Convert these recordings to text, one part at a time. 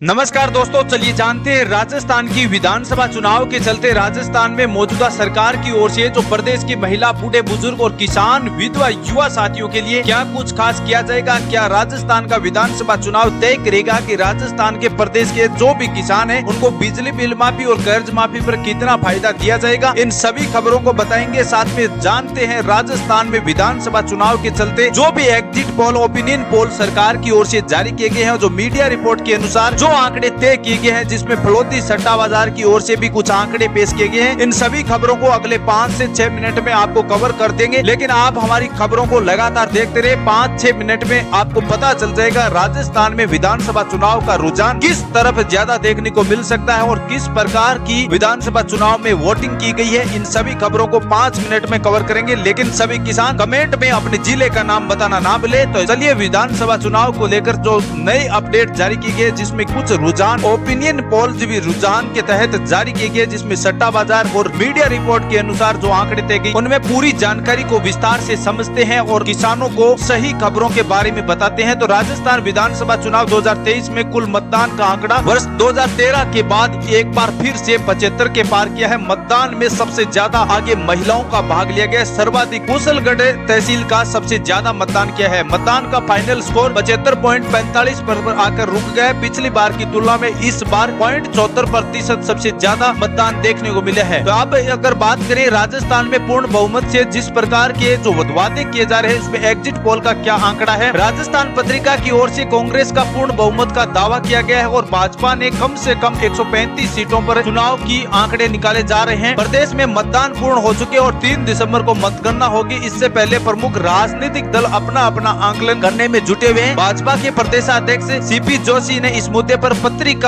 नमस्कार दोस्तों, चलिए जानते हैं राजस्थान की विधानसभा चुनाव के चलते राजस्थान में मौजूदा सरकार की ओर से जो प्रदेश की महिला, बूढ़े, बुजुर्ग और किसान, विधवा, युवा साथियों के लिए क्या कुछ खास किया जाएगा। क्या राजस्थान का विधानसभा चुनाव तय करेगा कि राजस्थान के प्रदेश के जो भी किसान हैं उनको बिजली बिल माफी और कर्ज माफी पर कितना फायदा दिया जाएगा। इन सभी खबरों को बताएंगे, साथ में जानते हैं राजस्थान में विधानसभा चुनाव के चलते जो भी एग्जिट पोल, ओपिनियन पोल सरकार की ओर से जारी किए गए हैं, जो मीडिया रिपोर्ट के अनुसार जो आंकड़े तय किए गए हैं, जिसमें फलोदी सट्टा बाजार की ओर से भी कुछ आंकड़े पेश किए गए हैं। इन सभी खबरों को अगले 5 से 6 मिनट में आपको कवर कर देंगे, लेकिन आप हमारी खबरों को लगातार देखते रहे। 5-6 मिनट में आपको पता चल जाएगा राजस्थान में विधानसभा चुनाव का रुझान किस तरफ ज्यादा देखने को मिल सकता है और किस प्रकार की विधानसभा चुनाव में वोटिंग की गई है। इन सभी खबरों को 5 मिनट में कवर करेंगे, लेकिन सभी किसान कमेंट में अपने जिले का नाम बताना ना भूले। तो चलिए विधानसभा चुनाव को लेकर जो नए अपडेट जारी की गई, जिसमें कुछ रुझान ओपिनियन पोल भी रुझान के तहत जारी किए गए, जिसमें सट्टा बाजार और मीडिया रिपोर्ट के अनुसार जो आंकड़े तय गए उनमें पूरी जानकारी को विस्तार से समझते हैं और किसानों को सही खबरों के बारे में बताते हैं। तो राजस्थान विधानसभा चुनाव 2023 में कुल मतदान का आंकड़ा वर्ष 2013 के बाद एक बार फिर से 75 के पार किया है। मतदान में सबसे ज्यादा आगे महिलाओं का भाग लिया गया। सर्वाधिक कुशलगढ़ तहसील का सबसे ज्यादा मतदान किया है। मतदान का फाइनल स्कोर 75.45 पर आकर रुक गया है। पिछली बार की तुलना में इस बार 0.74% सबसे ज्यादा मतदान देखने को मिले हैं। तो अब अगर बात करें राजस्थान में पूर्ण बहुमत से जिस प्रकार के जो वादे किए जा रहे हैं, उसमें एग्जिट पोल का क्या आंकड़ा है। राजस्थान पत्रिका की ओर से कांग्रेस का पूर्ण बहुमत का दावा किया गया है और भाजपा ने कम से कम 135 सीटों पर चुनाव की आंकड़े निकाले जा रहे हैं। प्रदेश में मतदान पूर्ण हो चुके और 3 दिसंबर को मतगणना होगी। इससे पहले प्रमुख राजनीतिक दल अपना अपना आंकलन करने में जुटे हुए हैं। भाजपा के प्रदेशाध्यक्ष सीपी जोशी ने इस मुद्दे पर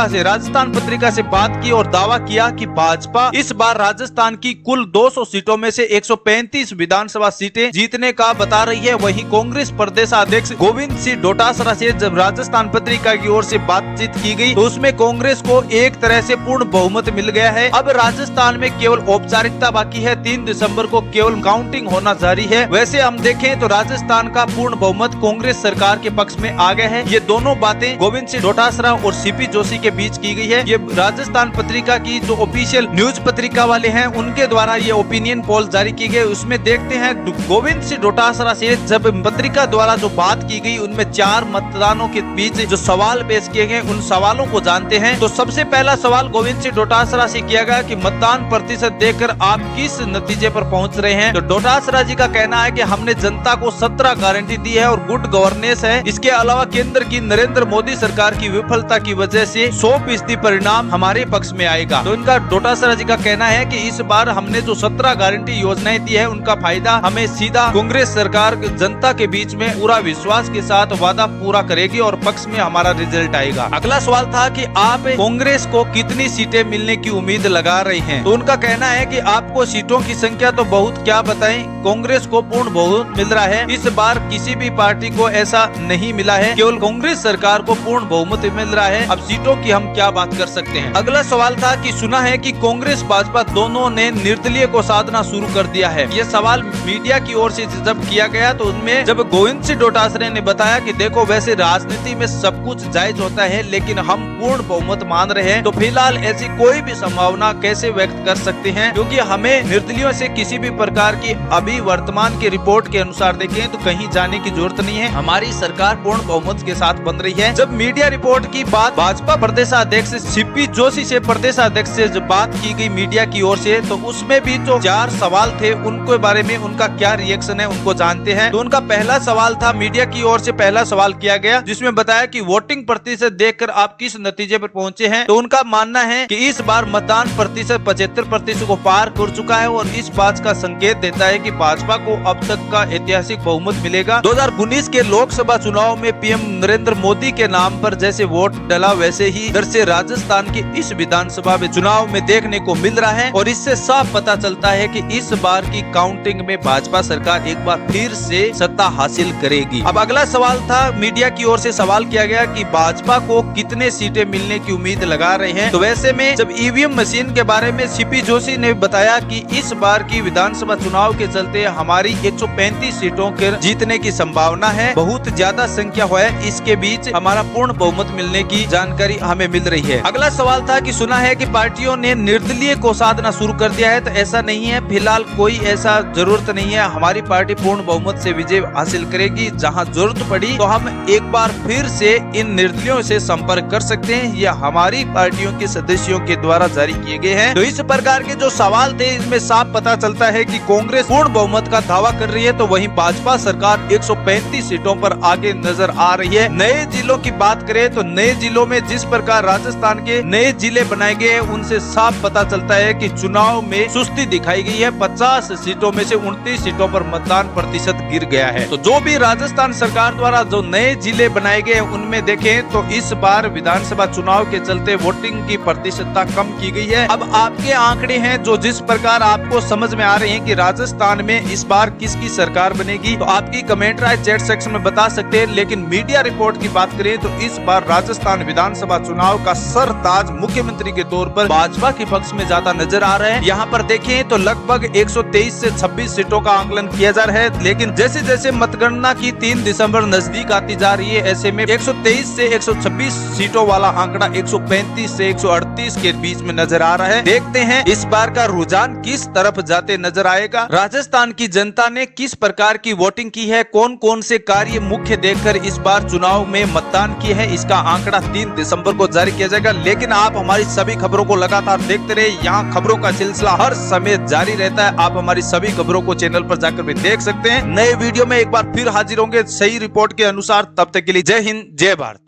राजस्थान पत्रिका से बात की और दावा किया कि भाजपा इस बार राजस्थान की कुल 200 सीटों में से 135 विधानसभा सीटें जीतने का बता रही है। वहीं कांग्रेस प्रदेशाध्यक्ष गोविंद सिंह डोटासरा से जब राजस्थान पत्रिका की ओर से बातचीत की गई तो उसमें कांग्रेस को एक तरह से पूर्ण बहुमत मिल गया है। अब राजस्थान में केवल औपचारिकता बाकी है। 3 दिसंबर को केवल काउंटिंग होना जारी है। वैसे हम देखें तो राजस्थान का पूर्ण बहुमत कांग्रेस सरकार के पक्ष में आ गया है। ये दोनों बातें गोविंद सिंह डोटासरा और सीपी जोशी के बीच की गई है। ये राजस्थान पत्रिका की जो ऑफिशियल न्यूज पत्रिका वाले हैं उनके द्वारा ये ओपिनियन पोल जारी की गई। उसमें देखते हैं गोविंद सिंह डोटासरा से जब पत्रिका द्वारा जो बात की गई उनमें 4 मतदानों के बीच जो सवाल पेश किए गए उन सवालों को जानते हैं। तो सबसे पहला सवाल गोविंद सिंह डोटासरा से किया गया कि मतदान प्रतिशत देखकर आप किस नतीजे पर पहुंच रहे हैं। तो डोटासरा जी का कहना है कि हमने जनता को 17 गारंटी दी है और गुड गवर्नेंस है। इसके अलावा केंद्र की नरेंद्र मोदी सरकार की विफलता की वजह से 100% परिणाम हमारे पक्ष में आएगा। तो इनका डोटासरा जी का कहना है कि इस बार हमने जो 17 गारंटी योजनाएं दी है उनका फायदा हमें सीधा कांग्रेस सरकार जनता के बीच में पूरा विश्वास के साथ वादा पूरा करेगी और पक्ष में हमारा रिजल्ट आएगा। अगला सवाल था कि आप कांग्रेस को कितनी सीटें मिलने की उम्मीद लगा रहे हैं। तो उनका कहना है कि आपको सीटों की संख्या तो बहुत क्या बताएं, कांग्रेस को पूर्ण बहुमत मिल रहा है। इस बार किसी भी पार्टी को ऐसा नहीं मिला है, केवल कांग्रेस सरकार को पूर्ण बहुमत मिल रहा है। अब सीटों की हम क्या बात कर सकते हैं। अगला सवाल था कि सुना है कि कांग्रेस भाजपा दोनों ने निर्दलीय को साधना शुरू कर दिया है। ये सवाल मीडिया की ओर से जब किया गया तो उनमें जब गोविंद सिंह डोटासरा ने बताया कि देखो वैसे राजनीति में सब कुछ जायज होता है, लेकिन हम पूर्ण बहुमत मान रहे हैं। तो फिलहाल ऐसी कोई भी संभावना कैसे व्यक्त कर सकते हैं, क्योंकि हमें निर्दलीयों से किसी भी प्रकार की अभी वर्तमान की रिपोर्ट के अनुसार देखें तो कहीं जाने की जरूरत नहीं है। हमारी सरकार पूर्ण बहुमत के साथ बन रही है। जब मीडिया रिपोर्ट की बात भाजपा प्रदेशाध्यक्ष सीपी जोशी से प्रदेशाध्यक्ष से जब बात की गई मीडिया की ओर से, तो उसमें भी जो 4 सवाल थे उनके बारे में उनका क्या रिएक्शन है उनको जानते हैं। तो उनका पहला सवाल था, मीडिया की ओर से पहला सवाल किया गया जिसमें बताया कि वोटिंग प्रतिशत देखकर आप किस नतीजे पर पहुंचे हैं। तो उनका मानना है कि इस बार मतदान प्रतिशत 75% को पार कर चुका है और इस बात का संकेत देता है कि भाजपा को अब तक का ऐतिहासिक बहुमत मिलेगा। 2019 के लोकसभा चुनाव में पीएम नरेंद्र मोदी के नाम पर जैसे वोट डला वैसे ही इधर से राजस्थान के इस विधानसभा में चुनाव में देखने को मिल रहा है और इससे साफ पता चलता है कि इस बार की काउंटिंग में भाजपा सरकार एक बार फिर से सत्ता हासिल करेगी। अब अगला सवाल था, मीडिया की ओर से सवाल किया गया कि भाजपा को कितने सीटें मिलने की उम्मीद लगा रहे हैं। तो वैसे में जब ईवीएम मशीन के बारे में सीपी जोशी ने बताया कि इस बार की विधानसभा चुनाव के चलते हमारी 135 सीटों के जीतने की संभावना है, बहुत ज्यादा संख्या है, इसके बीच हमारा पूर्ण बहुमत मिलने की की जानकारी हमें मिल रही है। अगला सवाल था कि सुना है कि पार्टियों ने निर्दलीय को साधना शुरू कर दिया है, तो ऐसा नहीं है। फिलहाल कोई ऐसा जरूरत नहीं है। हमारी पार्टी पूर्ण बहुमत से विजय हासिल करेगी। जहां जरूरत पड़ी तो हम एक बार फिर से इन निर्दलियों से संपर्क कर सकते हैं। यह हमारी पार्टियों के सदस्यों के द्वारा जारी किए गए हैं। तो इस प्रकार के जो सवाल थे इसमें साफ पता चलता है कि कांग्रेस पूर्ण बहुमत का दावा कर रही है, तो वहीं भाजपा सरकार 135 सीटों पर आगे नजर आ रही है। नए जिलों की बात करें तो नए जिलों में जिस प्रकार राजस्थान के नए जिले बनाए गए हैं, उनसे साफ पता चलता है कि चुनाव में सुस्ती दिखाई गई है। 50 सीटों में से 29 सीटों पर मतदान प्रतिशत गिर गया है। तो जो भी राजस्थान सरकार द्वारा जो नए जिले बनाए गए उनमें देखें तो इस बार विधानसभा चुनाव के चलते वोटिंग की प्रतिशतता कम की गई है। अब आपके आंकड़े हैं जो जिस प्रकार आपको समझ में आ रहे हैं कि राजस्थान में इस बार किसकी सरकार बनेगी, तो आपकी कमेंट राय चैट सेक्शन में बता सकते हैं। लेकिन मीडिया रिपोर्ट की बात करें तो इस बार राजस्थान विधानसभा चुनाव का सरताज मुख्यमंत्री के तौर पर भाजपा के पक्ष में ज्यादा नजर आ रहा है। यहाँ पर देखें तो लगभग 123 से 26 सीटों का आंकलन किया जा रहा है। लेकिन जैसे जैसे मतगणना की 3 दिसंबर नजदीक आती जा रही है, ऐसे में 123 से 126 सीटों वाला आंकड़ा 135 से 138 के बीच में नजर आ रहा है। देखते हैं इस बार का रुझान किस तरफ जाते नजर आएगा। राजस्थान की जनता ने किस प्रकार की वोटिंग की है, कौन कौन से कार्य मुख्य देखकर इस बार चुनाव में मतदान किए हैं, इसका आंकड़ा 3 दिसंबर को जारी किया जाएगा। लेकिन आप हमारी सभी खबरों को लगातार देखते रहे। यहाँ खबरों का सिलसिला हर समय जारी रहता है। आप हमारी सभी खबरों को चैनल पर जाकर भी देख सकते हैं। नए वीडियो में एक बार फिर हाजिर होंगे सही रिपोर्ट के अनुसार। तब तक के लिए जय हिंद, जय भारत।